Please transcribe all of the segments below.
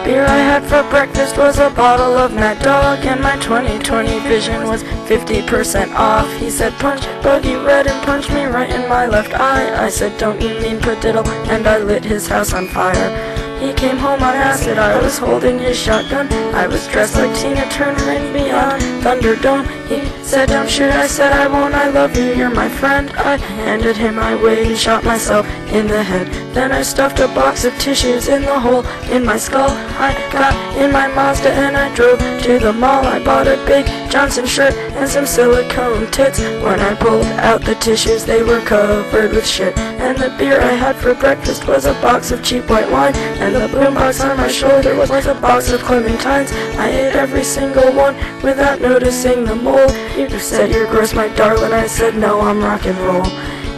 beer I had for breakfast was a bottle of Mad Dog, and my 20/20 vision was 50% off. He said punch buggy red and punched me right in my left eye. I said don't you mean padiddle, and I lit his house on fire. He came home on acid, I was holding his shotgun. I was dressed like Tina Turner in Beyond Thunderdome. He said don't shoot, I said I won't, I love you, you're my friend. I handed him my weight and shot myself in the head. Then I stuffed a box of tissues in the hole in my skull. I got in my Mazda and I drove to the mall. I bought a big Johnson shirt and some silicone tits. When I pulled out the tissues, they were covered with shit. And the beer I had for breakfast was a box of cheap white wine, and the boombox on my shoulder was a box of clementines. I ate every single one without noticing the mold. You said you're gross, my darling. I said no, I'm rock and roll.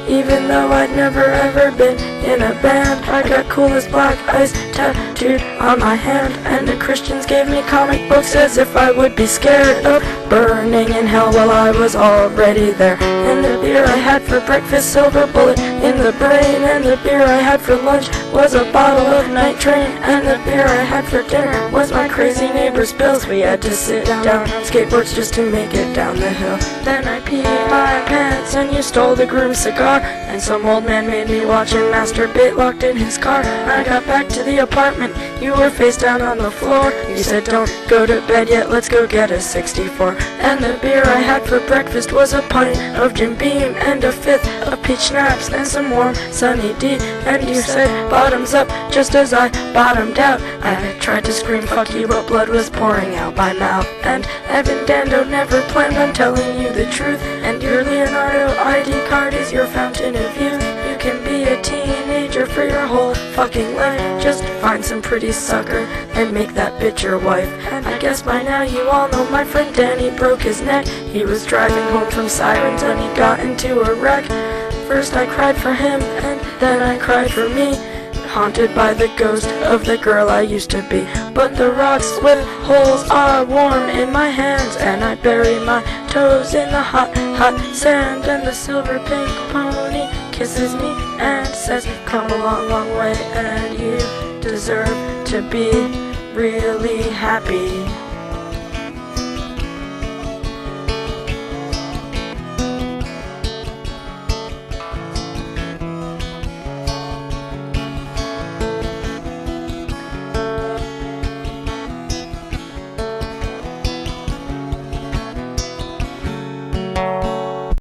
Even though I'd never ever been in a band, I got cool as black ice tattooed on my hand. And the Christians gave me comic books as if I would be scared of burning in hell while I was already there. And the beer I had for breakfast, silver bullet in the brain. And the beer I had for lunch was a bottle of Night Train. And the beer I had for dinner was my crazy neighbor's bills. We had to sit down on skateboards just to make it down the hill. Then I peed my pants and you stole the groom's cigar. And some old man made me watch him masturbate locked in his car. I got back to the apartment, you were face down on the floor. You said don't go to bed yet, let's go get a 64. And the beer I had for breakfast was a pint of Jim Beam and a fifth of peach schnapps and some warm Sunny D. And you said bottoms up just as I bottomed out. I tried to scream fuck you, but blood was pouring out my mouth. And Evan Dando never planned on telling you the truth. And your Leonardo ID card is your fountain of youth. You can be a teenager for your whole fucking life. Just find some pretty sucker and make that bitch your wife. And I guess by now you all know my friend Danny broke his neck. He was driving home from Sirens when he got into a wreck. First I cried for him and then I cried for me, haunted by the ghost of the girl I used to be. But the rocks with holes are warm in my hands, and I bury my toes in the hot, hot sand. And the silver pink pony kisses me and says, come a long, long way, and you deserve to be really happy.